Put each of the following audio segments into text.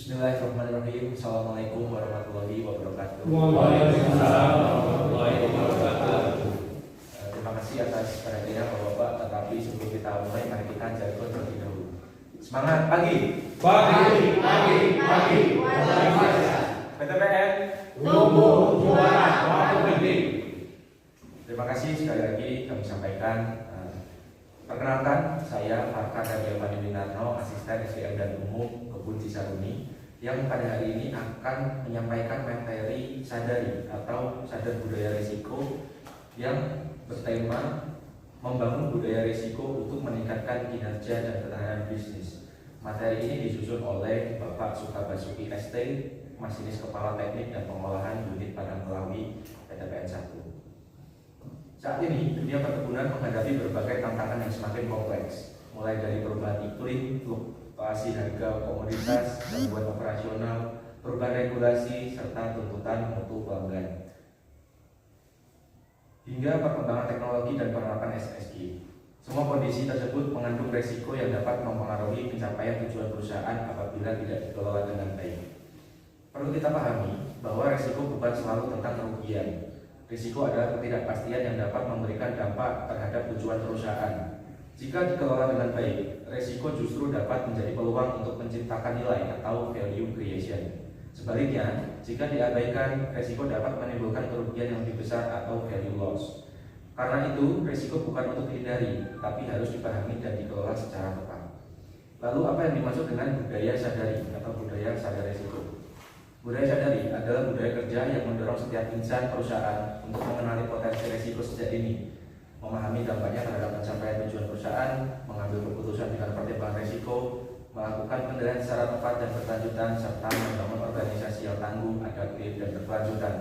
Bismillahirrahmanirrahim. Assalamualaikum warahmatullahi wabarakatuh. Waalaikumsalam warahmatullahi wabarakatuh. Terima kasih atas perhatiannya Bapak-bapak. Tetapi sebelum kita mulai, mari kita jargon terlebih dahulu. Semangat pagi. Pagi. PTPN Tumbuh juara waktu penting. Terima kasih sekali lagi kami sampaikan. Perkenalkan, saya Farka Karyawani Winarno, Asisten SDM dan Umum Kebun Cisaruni, yang pada hari ini akan menyampaikan materi sadari atau sadar budaya risiko yang bertema membangun budaya risiko untuk meningkatkan kinerja dan ketahanan bisnis. Materi ini disusun oleh Bapak Sukabasuki ST, Masinis Kepala Teknik dan Pengolahan Unit Padang Melawi PTPN 1. Saat ini, dunia perkebunan menghadapi berbagai tantangan yang semakin kompleks, mulai dari perubahan iklim, fluktuasi harga komoditas, gangguan operasional, perubahan regulasi, serta tuntutan mutu pelanggan, hingga perkembangan teknologi dan penerapan SSG. Semua kondisi tersebut mengandung resiko yang dapat mempengaruhi pencapaian tujuan perusahaan apabila tidak dikelola dengan baik. Perlu kita pahami bahwa resiko bukan selalu tentang kerugian. Risiko adalah ketidakpastian yang dapat memberikan dampak terhadap tujuan perusahaan. Jika dikelola dengan baik, risiko justru dapat menjadi peluang untuk menciptakan nilai atau value creation. Sebaliknya, jika diabaikan, risiko dapat menimbulkan kerugian yang lebih besar atau value loss. Karena itu, risiko bukan untuk dihindari, tapi harus dipahami dan dikelola secara tepat. Lalu, apa yang dimaksud dengan budaya sadari atau budaya sadar risiko? Budaya sadari adalah budaya kerja yang mendorong setiap insan perusahaan untuk mengenali potensi risiko sejak dini, memahami dampaknya terhadap pencapaian tujuan perusahaan, mengambil keputusan dengan pertimbangan risiko, melakukan penilaian secara tepat dan berkelanjutan, serta membangun organisasi yang tangguh, adaptif, dan berkelanjutan.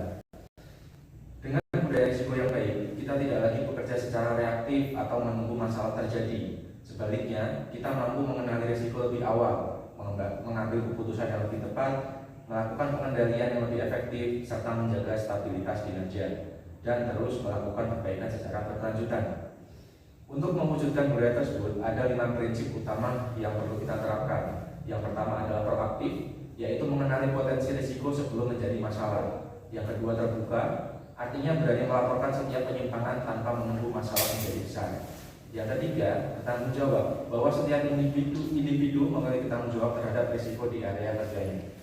Dengan budaya risiko yang baik, kita tidak lagi bekerja secara reaktif atau menunggu masalah terjadi. Sebaliknya, kita mampu mengenali risiko lebih awal, mengambil keputusan yang lebih tepat, melakukan pengendalian yang lebih efektif, serta menjaga stabilitas kinerja, dan terus melakukan perbaikan secara berkelanjutan. Untuk mewujudkan budaya tersebut, ada 5 prinsip utama yang perlu kita terapkan. Yang pertama adalah proaktif, yaitu mengenali potensi risiko sebelum menjadi masalah. Yang kedua terbuka, artinya berani melaporkan setiap penyimpangan tanpa menunggu masalah menjadi besar. Yang ketiga, bertanggung jawab, bahwa setiap individu memiliki tanggung jawab terhadap risiko di area kerjanya.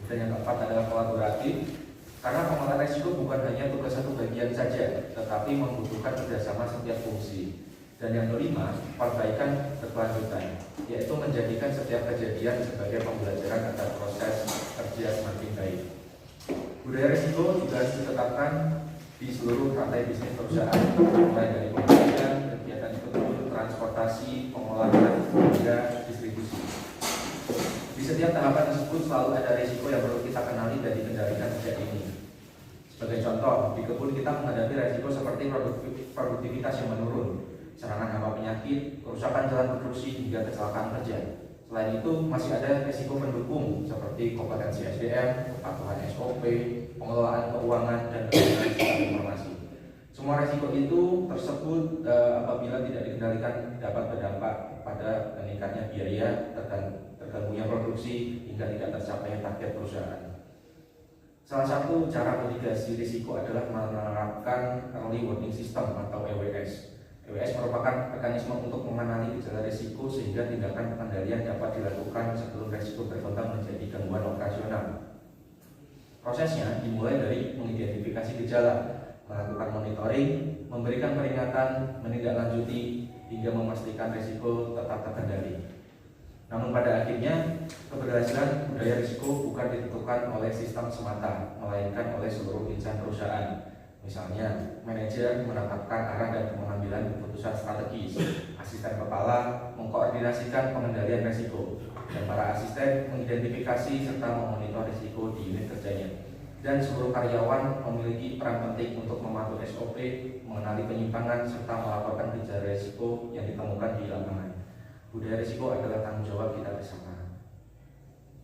Dan yang keempat adalah kolaboratif, karena pengolahan risiko bukan hanya tugas satu bagian saja, tetapi membutuhkan kerjasama setiap fungsi. Dan yang kelima, perbaikan berkelanjutan, yaitu menjadikan setiap kejadian sebagai pembelajaran agar proses kerja semakin baik. Budaya risiko juga harus ditetapkan di seluruh rantai bisnis perusahaan, mulai dari pembelian, kegiatan kebun, transportasi, pengolahan, hingga distribusi. Di setiap tahapan tersebut selalu ada risiko yang perlu kita kenali dan dikendalikan sejak dini. Sebagai contoh, di kebun kita menghadapi risiko seperti produktivitas yang menurun, serangan hama penyakit, kerusakan jalan produksi, hingga kecelakaan kerja. Selain itu, masih ada risiko pendukung seperti kompetensi SDM, kepatuhan SOP, pengelolaan keuangan, dan keamanan sistem informasi. Semua risiko itu tersebut apabila tidak dikendalikan dapat berdampak pada meningkatnya biaya, terganggunya produksi, hingga tidak tercapainya target perusahaan. Salah satu cara mitigasi risiko adalah menerapkan Early Warning System atau EWS. EWS merupakan mekanisme untuk mengenali gejala risiko sehingga tindakan pengendalian dapat dilakukan sebelum risiko berkembang menjadi gangguan operasional. Prosesnya dimulai dari mengidentifikasi gejala, melakukan monitoring, memberikan peringatan, menindaklanjuti, hingga memastikan risiko tetap terkendali. Namun pada akhirnya, keberhasilan budaya risiko bukan ditentukan oleh sistem semata, melainkan oleh seluruh insan perusahaan. Misalnya, manajer menetapkan arah dan pengambilan keputusan strategis, asisten kepala mengkoordinasikan pengendalian risiko, dan para asisten mengidentifikasi serta memonitor risiko di unit kerjanya. Dan seluruh karyawan memiliki peran penting untuk mematuhi SOP, mengenali penyimpangan, serta melaporkan gejala risiko yang ditemukan di lapangan. Budaya risiko adalah tanggung jawab kita bersama.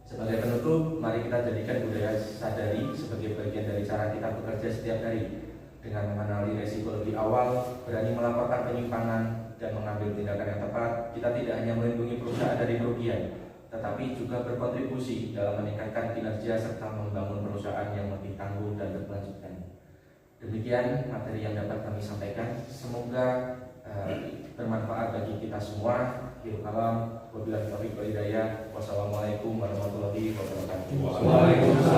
Sebagai penutup, mari kita jadikan budaya sadari sebagai bagian dari cara kita bekerja setiap hari. Dengan mengenali risiko lebih awal, berani melaporkan penyimpangan, dan mengambil tindakan yang tepat, kita tidak hanya melindungi perusahaan dari kerugian, tetapi juga berkontribusi dalam meningkatkan kinerja serta membangun perusahaan yang lebih tangguh dan berkelanjutan. Demikian materi yang dapat kami sampaikan. Semoga bermanfaat bagi kita semua. Akhirul kalam, wabillahi taufiq wal hidayah. Wassalamualaikum warahmatullahi wabarakatuh. Waalaikumsalam.